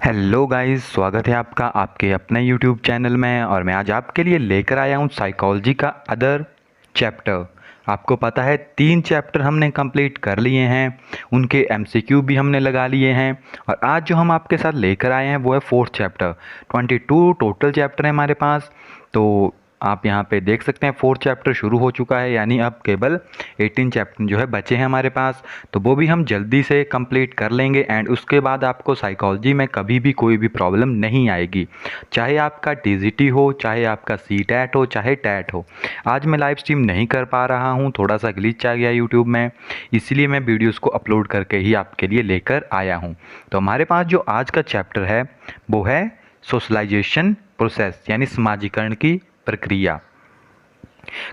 Hello guys, स्वागत है आपका आपके अपने यूट्यूब चैनल में। और मैं आज आपके लिए लेकर आया हूँ साइकोलॉजी का अदर चैप्टर। आपको पता है 3 चैप्टर हमने कंप्लीट कर लिए हैं, उनके एमसीक्यू भी हमने लगा लिए हैं। और आज जो हम आपके साथ लेकर आए हैं वो है 4th चैप्टर। 22 टोटल चैप्टर है हमारे पास। तो आप यहाँ पे देख सकते हैं 4th चैप्टर शुरू हो चुका है, यानी अब केवल 18 चैप्टर जो है बचे हैं हमारे पास। तो वो भी हम जल्दी से कंप्लीट कर लेंगे एंड उसके बाद आपको साइकोलॉजी में कभी भी कोई भी प्रॉब्लम नहीं आएगी, चाहे आपका टीजीटी हो, चाहे आपका सीटैट हो, चाहे टैट हो। आज मैं लाइव स्ट्रीम नहीं कर पा रहा हूँ, थोड़ा सा ग्लिच आ गया यूट्यूब में, इसलिए मैं वीडियोज़ को अपलोड करके ही आपके लिए लेकर आया हूँ। तो हमारे पास जो आज का चैप्टर है वो है सोशलाइजेशन प्रोसेस, यानी समाजीकरण की प्रक्रिया।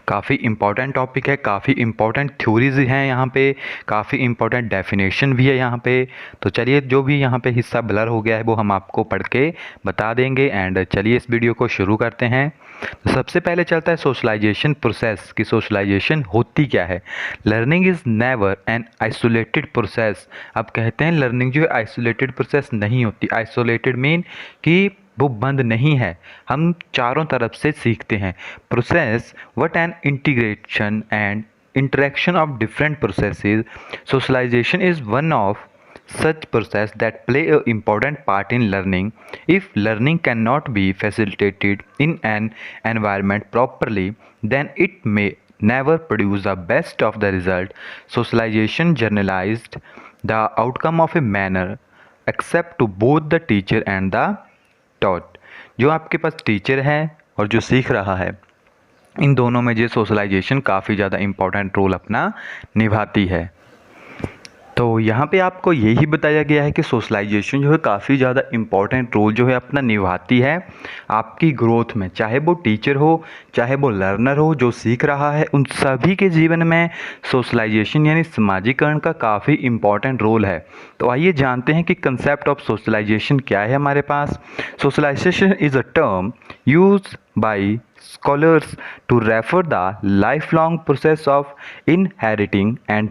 काफ़ी इम्पॉर्टेंट टॉपिक है, काफ़ी इम्पॉर्टेंट थ्योरीज हैं यहाँ पे, काफ़ी इम्पॉर्टेंट डेफिनेशन भी है यहाँ पे। तो चलिए, जो भी यहाँ पे हिस्सा ब्लर हो गया है वो हम आपको पढ़ के बता देंगे। एंड चलिए इस वीडियो को शुरू करते हैं। तो सबसे पहले चलता है सोशलाइजेशन प्रोसेस की सोशलाइजेशन होती क्या है। Learning is never an isolated process. अब कहते हैं लर्निंग जो है आइसोलेटेड प्रोसेस नहीं होती। आइसोलेटेड मीन कि वो बंद नहीं है, हम चारों तरफ से सीखते हैं। Process what an integration and interaction of different processes. Socialization is one of such process that play a important part in learning. If learning cannot be facilitated in an environment properly, then it may never produce the best of the result. Socialization generalized the outcome of a manner accept to both the teacher and the taught। जो आपके पास teacher है और जो सीख रहा है, इन दोनों में ये सोशलाइजेशन काफ़ी ज़्यादा इम्पोर्टेंट रोल अपना निभाती है। तो यहाँ पे आपको यही बताया गया है कि सोशलाइजेशन जो है काफ़ी ज़्यादा इम्पॉर्टेंट रोल जो है अपना निभाती है आपकी ग्रोथ में। चाहे वो टीचर हो, चाहे वो लर्नर हो जो सीख रहा है, उन सभी के जीवन में सोशलाइजेशन यानी समाजीकरण का काफ़ी इम्पॉर्टेंट रोल है। तो आइए जानते हैं कि कंसेप्ट ऑफ सोशलाइजेशन क्या है हमारे पास। Socialization is a term use by scholars to refer the lifelong process of inheriting and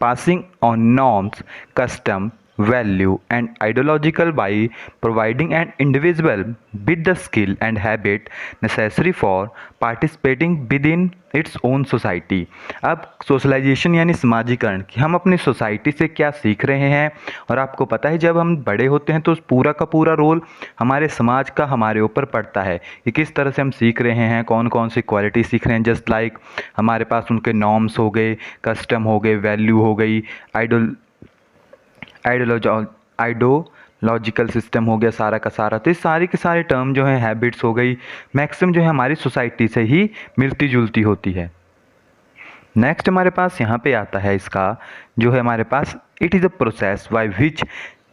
passing on norms, custom, value and ideological by providing an individual with the skill and habit necessary for participating within its own society। अब socialisation यानी समाजीकरण कि हम अपनी society से क्या सीख रहे हैं। और आपको पता है जब हम बड़े होते हैं तो पूरा का पूरा रोल हमारे समाज का हमारे ऊपर पड़ता है कि किस तरह से हम सीख रहे हैं, कौन कौन सी क्वालिटी सीख रहे हैं। जस्ट लाइक हमारे पास उनके नॉर्म्स हो गए, कस्टम हो गए, वैल्यू हो गई, आइडियोलॉजिकल सिस्टम हो गया, सारा का सारा। तो ये सारी के सारे टर्म जो है, हैबिट्स हो गई, मैक्सिमम जो है हमारी सोसाइटी से ही मिलती जुलती होती है। नेक्स्ट हमारे पास यहाँ पे आता है इसका जो है हमारे पास it is a process by which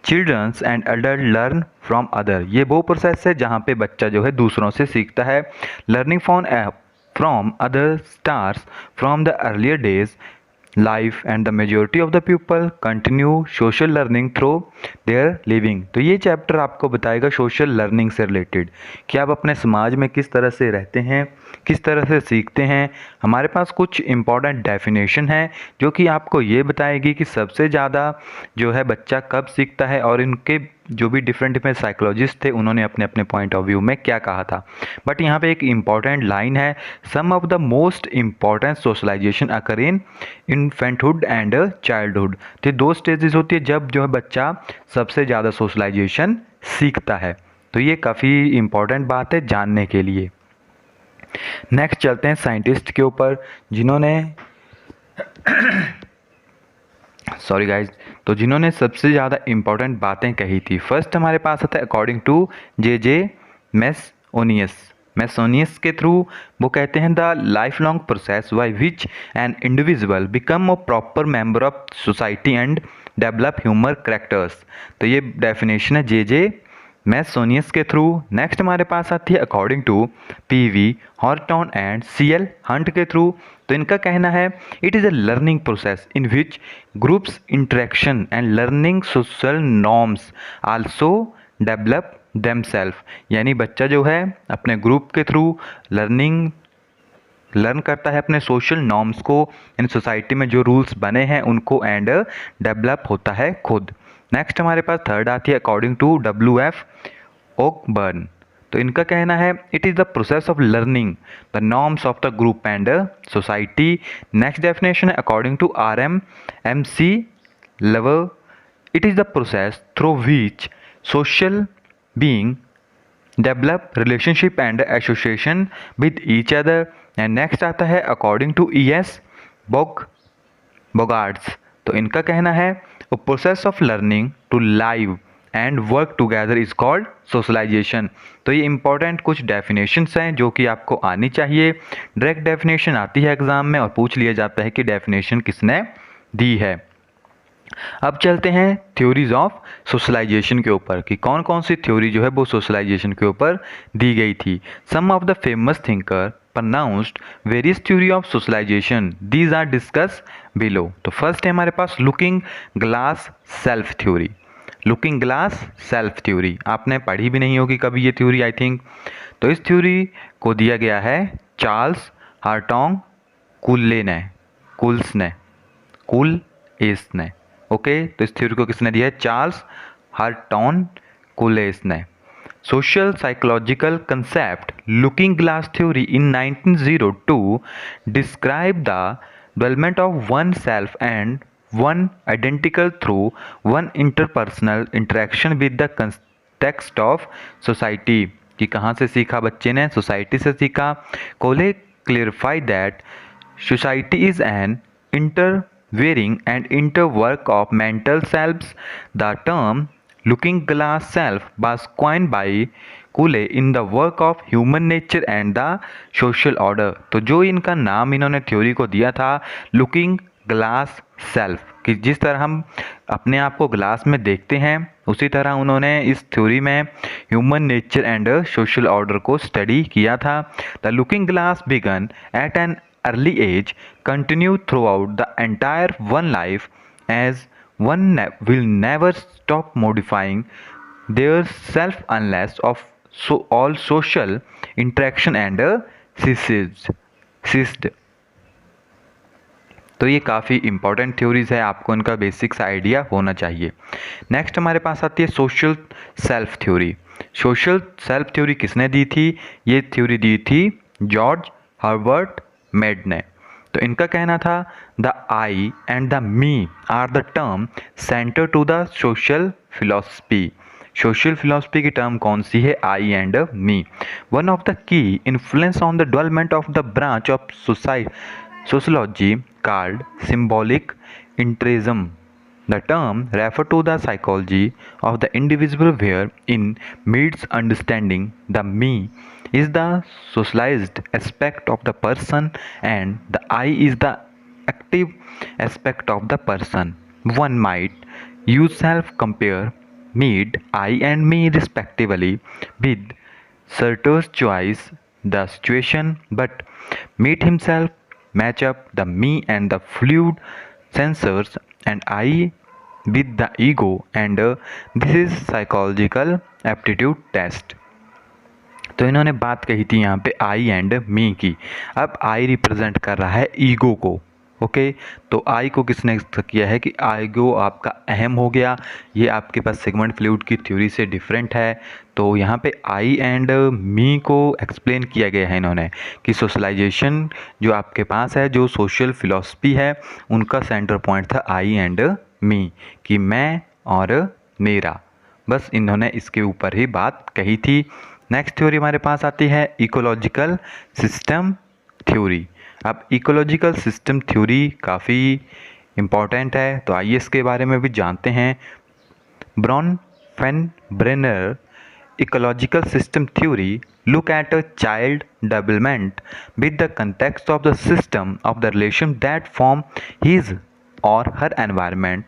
childrens and adult learn from other. ये वो प्रोसेस है जहाँ पे बच्चा जो है दूसरों से सीखता है। Learning from other stars from the earlier days life and the majority of the people continue social learning through their living. तो ये चैप्टर आपको बताएगा सोशल लर्निंग से रिलेटेड कि आप अपने समाज में किस तरह से रहते हैं, किस तरह से सीखते हैं। हमारे पास कुछ इम्पॉर्टेंट डेफिनेशन है जो कि आपको ये बताएगी कि सबसे ज़्यादा जो है बच्चा कब सीखता है, और इनके जो भी डिफरेंट डिफरेंट साइकोलॉजिस्ट थे उन्होंने अपने अपने पॉइंट ऑफ व्यू में क्या कहा था। बट यहाँ पे एक इम्पॉर्टेंट लाइन है, some of the most important socialization occur in infanthood and childhood. तो 2 स्टेजेस होती है जब जो है बच्चा सबसे ज़्यादा सोशलाइजेशन सीखता है। तो ये काफ़ी इम्पॉर्टेंट बात है जानने के लिए। नेक्स्ट चलते हैं साइंटिस्ट के ऊपर जिन्होंने सॉरी गाइज, तो जिन्होंने सबसे ज़्यादा इम्पॉर्टेंट बातें कही थी। फर्स्ट हमारे पास आता है अकॉर्डिंग टू जे मैसोनियस के थ्रू वो कहते हैं the life long process by which an individual become a proper member of society and develop humour characters. तो ये डेफिनेशन है जे मैसोनियस के थ्रू। नेक्स्ट हमारे पास आती है according to P V Horton and C L Hunt के थ्रू। तो इनका कहना है it is a learning process in which groups interaction and learning social norms also develop themselves. यानी बच्चा जो है अपने ग्रुप के थ्रू लर्न करता है अपने सोशल नॉर्म्स को, इन सोसाइटी में जो रूल्स बने हैं उनको, एंड डेवलप होता है खुद। नेक्स्ट हमारे पास थर्ड आती है अकॉर्डिंग टू W.F. ओकबर्न। तो इनका कहना है it is the process of learning the norms of the group and society. Next definition है according to R.M.C. Lover, it is the process through which social being develop relationship and association with each other। And next आता है according to E.S. बोगार्ड्स। तो इनका कहना है a process of learning to live and work together is called socialization। तो ये important कुछ definitions हैं जो कि आपको आनी चाहिए। डायरेक्ट डेफिनेशन आती है एग्जाम में और पूछ लिया जाता है कि डेफिनेशन किसने दी है। अब चलते हैं थ्योरीज ऑफ सोशलाइजेशन के ऊपर कि कौन कौन सी थ्योरी जो है वो सोशलाइजेशन के ऊपर दी गई थी। Some of the famous thinker pronounced various theory of socialization, these are discussed below। तो फर्स्ट है हमारे पास looking glass self theory. Looking glass self theory आपने पढ़ी भी नहीं होगी कभी ये थ्योरी आई थिंक। तो इस थ्योरी को दिया गया है चार्ल्स हार्टोंग कुल्स ने। ओके, तो इस थ्योरी को किसने दिया है? चार्ल्स हार्टोन कुलेस ने। Social psychological concept looking glass theory in 1902 describe the development of one self and one identical through one interpersonal interaction with the context of society. कि कहाँ से सीखा बच्चे ने? सोसाइटी से सीखा। कोले clarify that society is an intervarying and interwork of mental selves। The term looking glass self was coined by Cooley in the work of human nature and the social order। तो जो इनका नाम इन्होंने theory को दिया था looking glass self, कि जिस तरह हम अपने आप को ग्लास में देखते हैं उसी तरह उन्होंने इस थ्योरी में human nature and social order को स्टडी किया था। The looking glass began at an early age, continue throughout the entire one life, as one will never stop modifying their self unless of all social interaction and ceased। तो ये काफ़ी important theories है, आपको इनका basics idea होना चाहिए। Next हमारे पास आती है social self theory. Social self theory किसने दी थी? ये थ्योरी दी थी जॉर्ज हर्बर्ट मेड ने। तो इनका कहना था the I and the me are the term centre to the social philosophy. Social philosophy की टर्म कौन सी है? I and me. One of the key influence on the development of the branch of sociology called symbolic interest। The term refers to the psychology of the individual wherein meets understanding the me is the socialized aspect of the person and the I is the active aspect of the person। One might use self-compare meet I and me respectively with Sartre's choice the situation, but meet himself match up the me and the fluid sensors and I with the ego and this is psychological aptitude test। तो इन्होंने बात कही थी यहाँ पे आई and मी की। अब I represent कर रहा है ईगो को। ओके, तो आई को किसने किया है कि ईगो आपका अहम हो गया। ये आपके पास सिगमंड फ्लूइड की थ्योरी से डिफरेंट है। तो यहाँ पे आई एंड मी को एक्सप्लेन किया गया है इन्होंने कि सोशलाइजेशन जो आपके पास है, जो सोशल फिलॉसफी है, उनका सेंटर पॉइंट था आई एंड मी, कि मैं और मेरा। बस इन्होंने इसके ऊपर ही बात कही थी। नेक्स्ट थ्योरी हमारे पास आती है इकोलॉजिकल सिस्टम थ्योरी। अब इकोलॉजिकल सिस्टम थ्योरी काफ़ी इम्पॉर्टेंट है, तो आइए इसके बारे में भी जानते हैं। ब्रॉनफेनब्रेनर ecological system theory look at a child development with the context of the system of the relation that form his or her environment।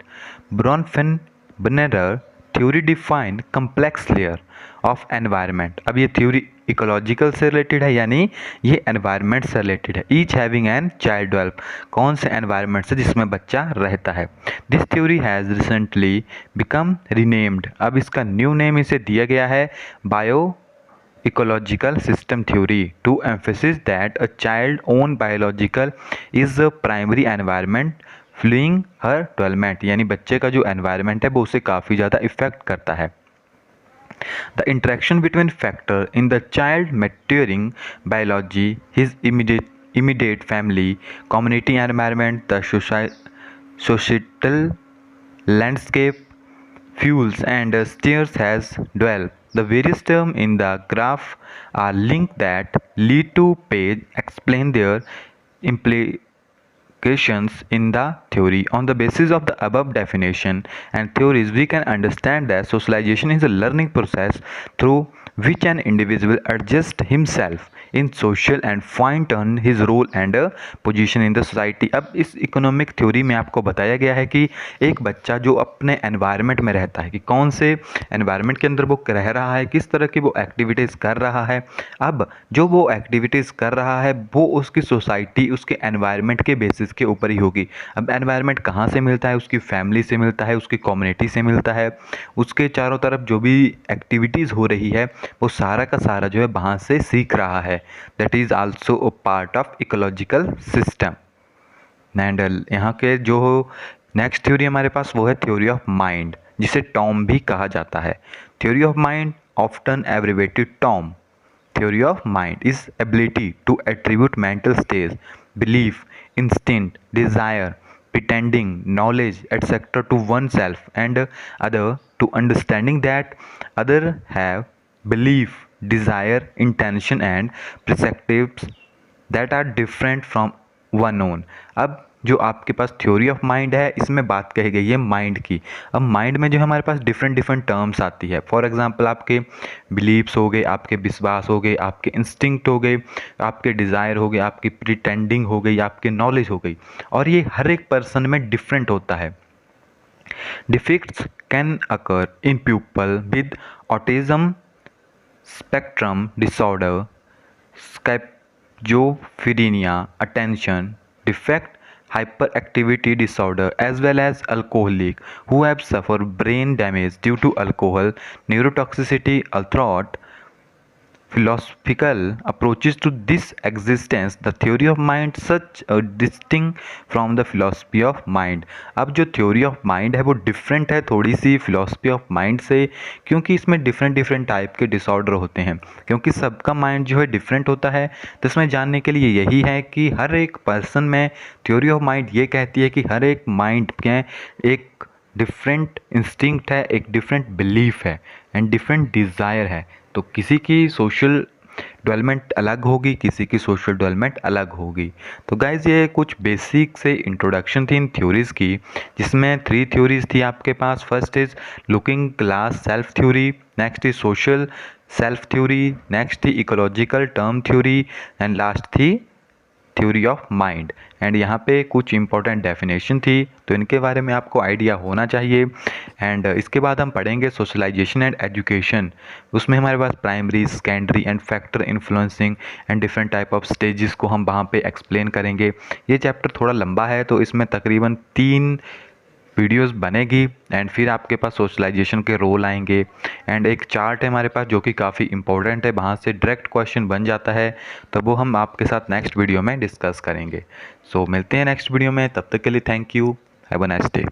Bronfenbrenner theory define complex layer of environment। अब ये थ्योरी इकोलॉजिकल से related है, यानी ये environment से related है। Each having an child develop, कौन से एनवायरनमेंट से जिसमें बच्चा रहता है। This theory has recently become renamed. अब इसका न्यू नेम इसे दिया गया है bio ecological system theory to emphasis that a child own biological is a primary environment fuelling her development, यानी बच्चे का जो एनवायरनमेंट है वो उसे काफ़ी ज़्यादा इफ़ेक्ट करता है। The interaction between factor in the child maturing biology, his immediate family, community environment, the societal landscape, fuels and steers has developed. The various terms in the graph are linked that lead to page explain their implications in the theory. On the basis of the above definition and theories, we can understand that socialization is a learning process through which an individual adjusts himself in social and find turn his role and position in the society। अब इस economic theory में आपको बताया गया है कि एक बच्चा जो अपने एनवायरनमेंट में रहता है कि कौन से एनवायरनमेंट के अंदर वो रह रहा है, किस तरह की वो एक्टिविटीज़ कर रहा है। अब जो वो एक्टिविटीज़ कर रहा है वो उसकी सोसाइटी, उसके एनवायरनमेंट के बेसिस के ऊपर ही होगी। अब एनवायरनमेंट कहाँ से मिलता है? उसकी फैमिली से मिलता है, उसकी कम्युनिटी से मिलता है, उसके चारों तरफ जो भी एक्टिविटीज़ हो रही है वो सारा का सारा जो है वहाँ से सीख रहा है। That is also a part of ecological system. And यहाँ के जो नेक्स्ट थ्योरी हमारे पास वो है थ्योरी ऑफ माइंड, जिसे टॉम भी कहा जाता है। Theory of mind often abbreviated Tom. Theory of mind is ability to attribute mental states, belief, instinct, desire, pretending, knowledge, etc. to oneself and other, to understanding that other have belief, desire, intention and perspectives that are different from one own। अब जो आपके पास theory of mind है इसमें बात कही गई है mind की। अब माइंड में जो है हमारे पास डिफरेंट डिफरेंट टर्म्स आती है। फॉर एग्जांपल आपके बिलीव्स हो गए, आपके विश्वास हो गए, आपके इंस्टिंक्ट हो गए, आपके डिज़ायर हो गए, आपकी प्रिटेंडिंग हो गई, आपके नॉलेज हो गई, और ये हर एक पर्सन में डिफरेंट होता है। Defects can occur in people with autism spectrum disorder, schizophrenia, attention defect, hyperactivity disorder, as well as alcoholic who have suffered brain damage due to alcohol, neurotoxicity, throughout philosophical approaches to this existence, the theory of mind such a distinct from the philosophy of mind। अब जो theory of mind है वो different है थोड़ी सी philosophy of mind से, क्योंकि इसमें different different type के डिसऑर्डर होते हैं। क्योंकि सबका माइंड जो है डिफरेंट होता है, तो इसमें जानने के लिए यही है कि हर एक पर्सन में थ्योरी ऑफ माइंड ये कहती है कि हर एक माइंड के एक डिफरेंट इंस्टिंक्ट है, एक डिफरेंट बिलीफ है एंड डिफरेंट डिज़ायर है। तो किसी की सोशल डेवलपमेंट अलग होगी, किसी की सोशल डेवलपमेंट अलग होगी। तो गाइज ये कुछ बेसिक से इंट्रोडक्शन थी इन थ्योरीज़ की, जिसमें 3 थ्योरीज़ थी आपके पास। First is looking glass self theory, next is social self theory, next थी ecological term theory and last थी थ्योरी ऑफ माइंड। एंड यहाँ पे कुछ इंपॉर्टेंट डेफिनेशन थी, तो इनके बारे में आपको आइडिया होना चाहिए। एंड इसके बाद हम पढ़ेंगे सोशलाइजेशन एंड एजुकेशन। उसमें हमारे पास primary, secondary and factor influencing and different type of stages को हम वहाँ पे एक्सप्लेन करेंगे। ये चैप्टर थोड़ा लंबा है, तो इसमें तकरीबन 3 वीडियोस बनेगी। एंड फिर आपके पास सोशलाइजेशन के रोल आएंगे एंड एक चार्ट है हमारे पास जो कि काफ़ी इंपॉर्टेंट है, वहाँ से डायरेक्ट क्वेश्चन बन जाता है, तो वो हम आपके साथ नेक्स्ट वीडियो में डिस्कस करेंगे। सो मिलते हैं नेक्स्ट वीडियो में, तब तक के लिए thank you, have a nice day.